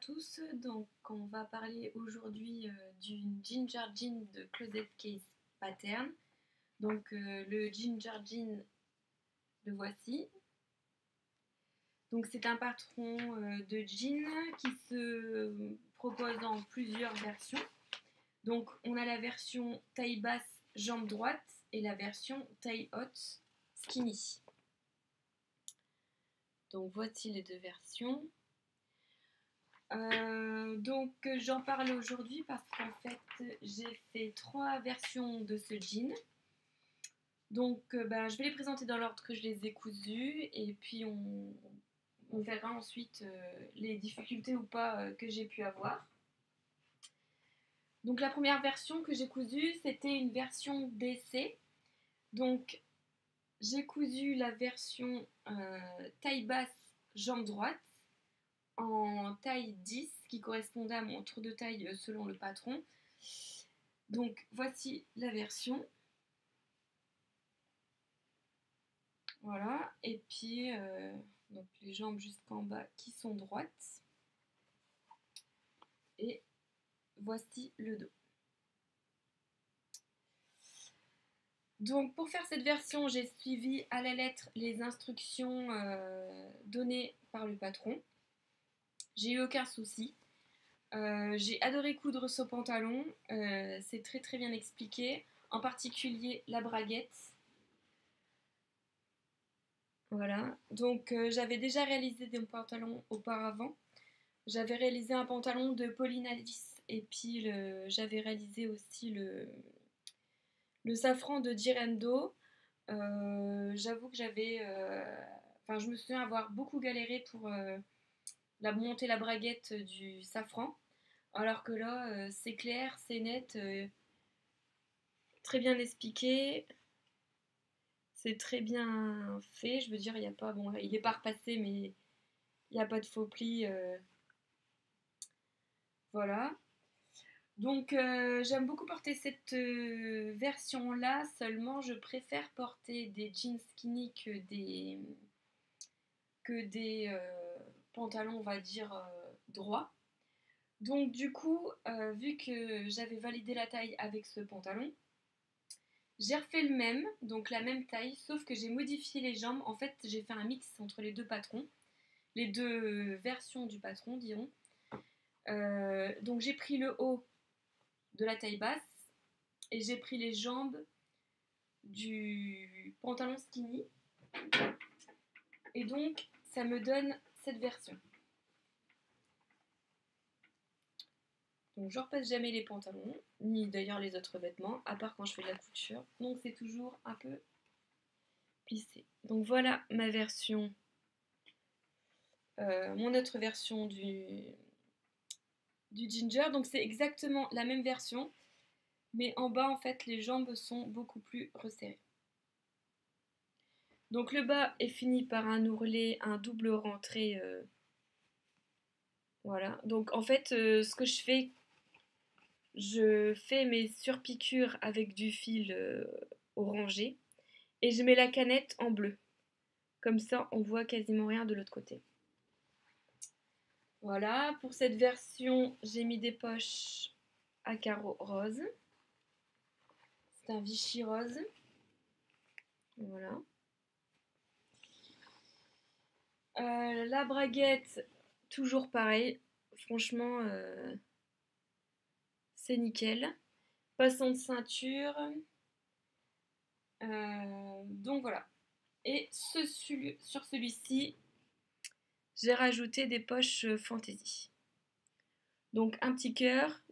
tous, donc on va parler aujourd'hui du Ginger Jean de Closet Case Pattern. Donc le Ginger Jean, le voici. Donc c'est un patron de jean qui se propose en plusieurs versions. Donc on a la version taille basse jambe droite et la version taille haute skinny. Donc voici les deux versions. Donc j'en parle aujourd'hui parce qu'en fait j'ai fait 3 versions de ce jean. Donc je vais les présenter dans l'ordre que je les ai cousus et puis on verra ensuite les difficultés ou pas que j'ai pu avoir. Donc la première version que j'ai cousue, c'était une version d'essai. Donc j'ai cousu la version taille basse jambe droite en taille 10 qui correspondait à mon tour de taille selon le patron. Donc voici la version. Voilà, et puis donc les jambes jusqu'en bas qui sont droites. Et voici le dos. Donc pour faire cette version, j'ai suivi à la lettre les instructions données par le patron. J'ai eu aucun souci. J'ai adoré coudre ce pantalon, c'est très très bien expliqué, en particulier la braguette. Voilà, donc j'avais déjà réalisé des pantalons auparavant. J'avais réalisé un pantalon de Pauline Alice et puis j'avais réalisé aussi le safran de Direndo. J'avoue que je me souviens avoir beaucoup galéré pour monter la braguette du safran. Alors que là, c'est clair, c'est net, très bien expliqué, c'est très bien fait. Je veux dire, il n'y a pas, bon, il est pas repassé, mais il n'y a pas de faux plis. Voilà. Donc, j'aime beaucoup porter cette version-là. Seulement, je préfère porter des jeans skinny que des pantalons, on va dire, droits. Donc du coup, vu que j'avais validé la taille avec ce pantalon, j'ai refait le même, donc la même taille, sauf que j'ai modifié les jambes. En fait, j'ai fait un mix entre les deux patrons, les deux versions du patron, dirons. Donc j'ai pris le haut de la taille basse et j'ai pris les jambes du pantalon skinny. Et donc, ça me donne cette version. Donc je repasse jamais les pantalons, ni d'ailleurs les autres vêtements, à part quand je fais de la couture. Donc c'est toujours un peu plissé. Donc voilà ma version, mon autre version du Ginger. Donc c'est exactement la même version, mais en bas en fait les jambes sont beaucoup plus resserrées. Donc le bas est fini par un ourlet, un double rentré. Voilà. Donc en fait ce que je fais mes surpiqûres avec du fil orangé et je mets la canette en bleu. Comme ça, on voit quasiment rien de l'autre côté. Voilà, pour cette version, j'ai mis des poches à carreaux rose. C'est un Vichy rose. Voilà. La braguette, toujours pareil. Franchement, c'est nickel. Passant de ceinture. Donc voilà. Et sur celui-ci, j'ai rajouté des poches fantaisie. Donc un petit cœur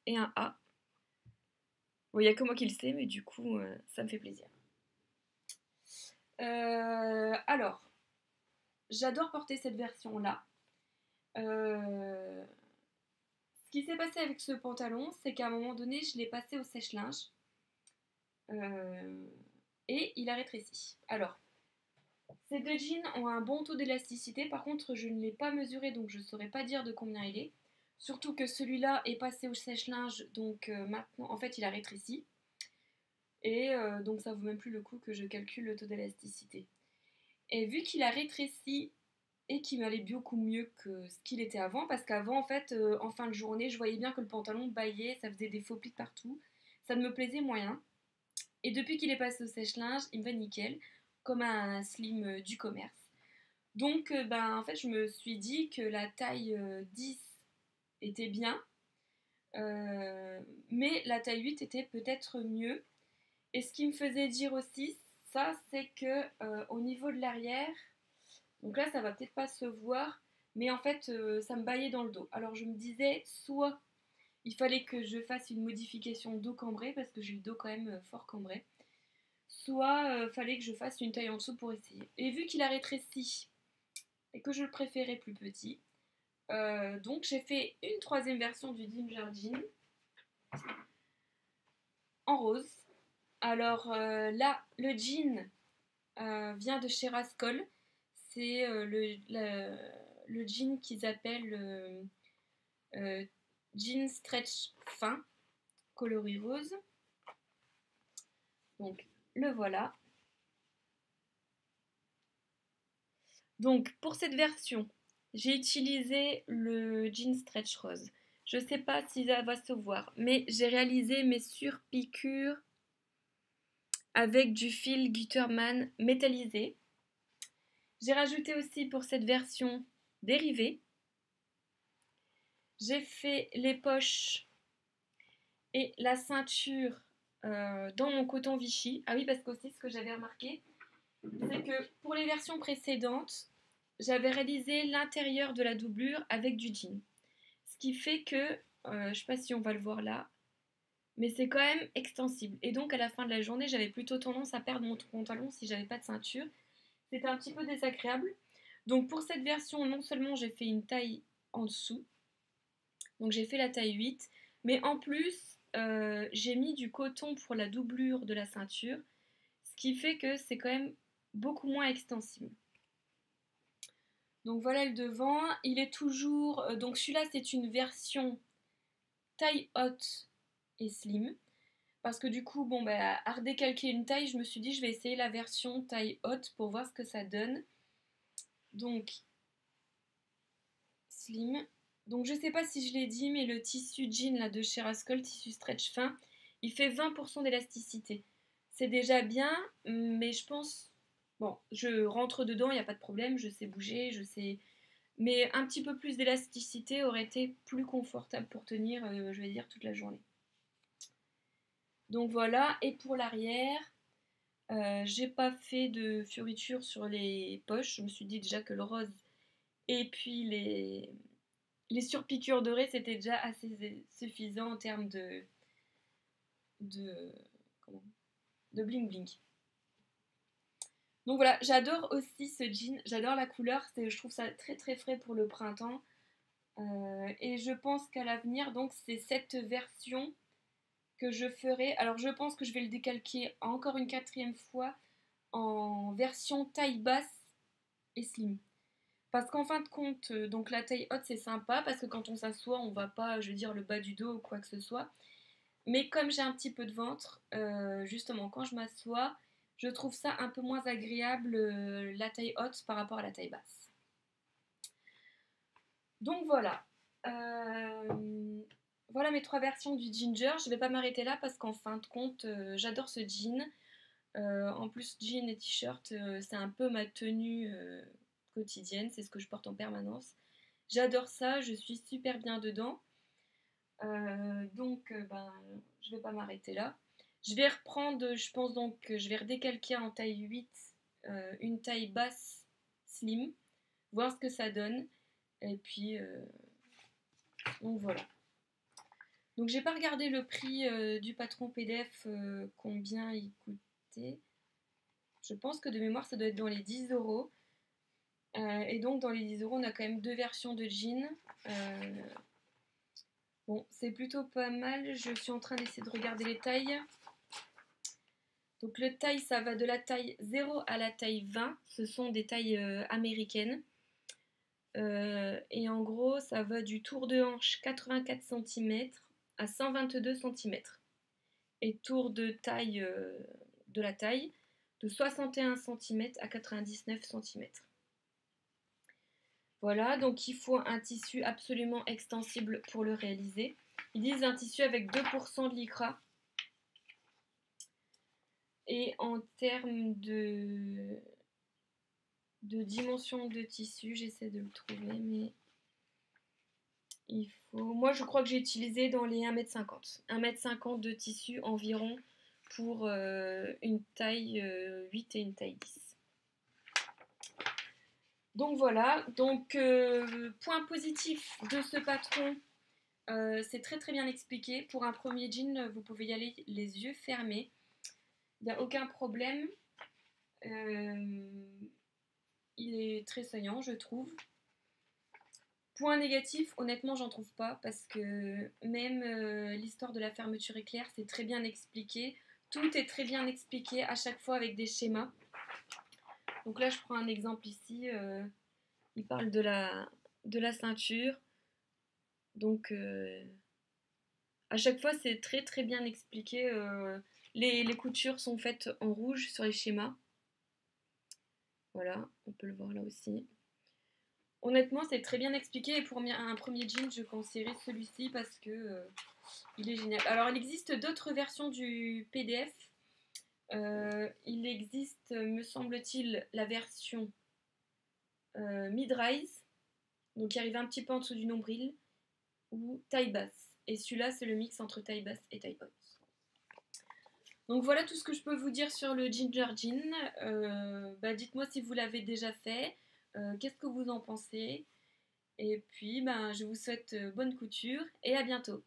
et un A. Bon, il n'y a que moi qui le sais, mais du coup, ça me fait plaisir. Alors, j'adore porter cette version-là. Ce qui s'est passé avec ce pantalon, c'est qu'à un moment donné, je l'ai passé au sèche-linge. Et il a rétréci. Alors, ces deux jeans ont un bon taux d'élasticité. Par contre, je ne l'ai pas mesuré, donc je ne saurais pas dire de combien il est. Surtout que celui-là est passé au sèche-linge, donc maintenant, en fait, il a rétréci. Et donc, ça vaut même plus le coup que je calcule le taux d'élasticité. Et vu qu'il a rétréci et qui m'allait beaucoup mieux que ce qu'il était avant, parce qu'avant, en fait, en fin de journée, je voyais bien que le pantalon baillait, ça faisait des faux plis partout, ça ne me plaisait moyen. Et depuis qu'il est passé au sèche-linge, il me va nickel, comme un slim du commerce. Donc, ben, en fait, je me suis dit que la taille 10 était bien, euh, mais la taille 8 était peut-être mieux. Et ce qui me faisait dire aussi, ça, c'est que au niveau de l'arrière, donc là, ça va peut-être pas se voir, mais en fait, ça me baillait dans le dos. Alors je me disais, soit il fallait que je fasse une modification dos cambré, parce que j'ai le dos quand même fort cambré, soit fallait que je fasse une taille en dessous pour essayer. Et vu qu'il a rétréci et que je le préférais plus petit, donc j'ai fait une troisième version du Ginger Jean en rose. Alors là, le jean vient de chez Rascol. C'est le jean qu'ils appellent jean stretch fin, coloris rose. Donc le voilà. Donc pour cette version, j'ai utilisé le jean stretch rose. Je ne sais pas si ça va se voir, mais j'ai réalisé mes surpiqûres avec du fil Gutterman métallisé. J'ai rajouté aussi pour cette version des rivets. J'ai fait les poches et la ceinture dans mon coton Vichy. Ah oui, parce qu'aussi ce que j'avais remarqué, c'est que pour les versions précédentes, j'avais réalisé l'intérieur de la doublure avec du jean. Ce qui fait que, je ne sais pas si on va le voir là, mais c'est quand même extensible. Et donc à la fin de la journée, j'avais plutôt tendance à perdre mon pantalon si j'avais pas de ceinture. C'était un petit peu désagréable. Donc pour cette version, non seulement j'ai fait une taille en dessous, donc j'ai fait la taille 8, mais en plus, j'ai mis du coton pour la doublure de la ceinture, ce qui fait que c'est quand même beaucoup moins extensible. Donc voilà le devant, il est toujours... donc celui-là c'est une version taille haute et slim, parce que du coup, bon, bah, à redécalquer une taille, je me suis dit je vais essayer la version taille haute pour voir ce que ça donne. Donc, slim. Donc je sais pas si je l'ai dit, mais le tissu jean là, de chez Rascol, tissu stretch fin, il fait 20% d'élasticité. C'est déjà bien, mais je pense... Bon, je rentre dedans, il n'y a pas de problème, je sais bouger, je sais... Mais un petit peu plus d'élasticité aurait été plus confortable pour tenir, je vais dire, toute la journée. Donc voilà, et pour l'arrière, j'ai pas fait de fioritures sur les poches. Je me suis dit déjà que le rose et puis les surpiqûres dorées, c'était déjà assez suffisant en termes de, comment, de bling bling. Donc voilà, j'adore aussi ce jean, j'adore la couleur, je trouve ça très très frais pour le printemps. Et je pense qu'à l'avenir, donc c'est cette version que je ferai. Alors je pense que je vais le décalquer encore une quatrième fois en version taille basse et slim. Parce qu'en fin de compte, donc la taille haute c'est sympa parce que quand on s'assoit, on va pas, je veux dire, le bas du dos ou quoi que ce soit. Mais comme j'ai un petit peu de ventre, justement, quand je m'assois, je trouve ça un peu moins agréable la taille haute par rapport à la taille basse. Donc voilà. Voilà mes trois versions du ginger. Je ne vais pas m'arrêter là parce qu'en fin de compte, j'adore ce jean. En plus, jean et t-shirt, c'est un peu ma tenue quotidienne. C'est ce que je porte en permanence. J'adore ça. Je suis super bien dedans. Donc, ben, je ne vais pas m'arrêter là. Je vais reprendre, je pense donc que je vais redécalquer en taille 8 une taille basse slim, voir ce que ça donne. Et puis, donc voilà. Donc j'ai pas regardé le prix du patron PDF, combien il coûtait. Je pense que de mémoire ça doit être dans les 10 euros. Et donc dans les 10 euros on a quand même deux versions de jeans. Bon, c'est plutôt pas mal. Je suis en train d'essayer de regarder les tailles. Donc le taille, ça va de la taille 0 à la taille 20. Ce sont des tailles américaines. Et en gros, ça va du tour de hanche 84 cm à 122 cm. Et tour de taille de la taille de 61 cm à 99 cm. Voilà, donc il faut un tissu absolument extensible pour le réaliser. Ils disent un tissu avec 2% de lycra. Et en termes de dimension de tissu, j'essaie de le trouver, mais il faut... Moi, je crois que j'ai utilisé dans les 1,50 m. 1,50 m de tissu environ pour une taille 8 et une taille 10. Donc voilà, donc point positif de ce patron, c'est très très bien expliqué. Pour un premier jean, vous pouvez y aller les yeux fermés. Il n'y a aucun problème. Il est très saillant, je trouve. Point négatif, honnêtement, j'en trouve pas parce que même l'histoire de la fermeture éclair, c'est très bien expliqué. Tout est très bien expliqué à chaque fois avec des schémas. Donc là, je prends un exemple ici. Il parle de la ceinture. Donc, à chaque fois, c'est très très bien expliqué. Les coutures sont faites en rouge sur les schémas. Voilà, on peut le voir là aussi. Honnêtement, c'est très bien expliqué. Et pour un premier jean, je conseillerais celui-ci parce que il est génial. Alors, il existe d'autres versions du PDF. Il existe, me semble-t-il, la version mid-rise, donc qui arrive un petit peu en dessous du nombril, ou taille basse. Et celui-là, c'est le mix entre taille basse et taille haute. Donc voilà tout ce que je peux vous dire sur le Ginger Jean. Dites-moi si vous l'avez déjà fait, qu'est-ce que vous en pensez. Et puis je vous souhaite bonne couture et à bientôt.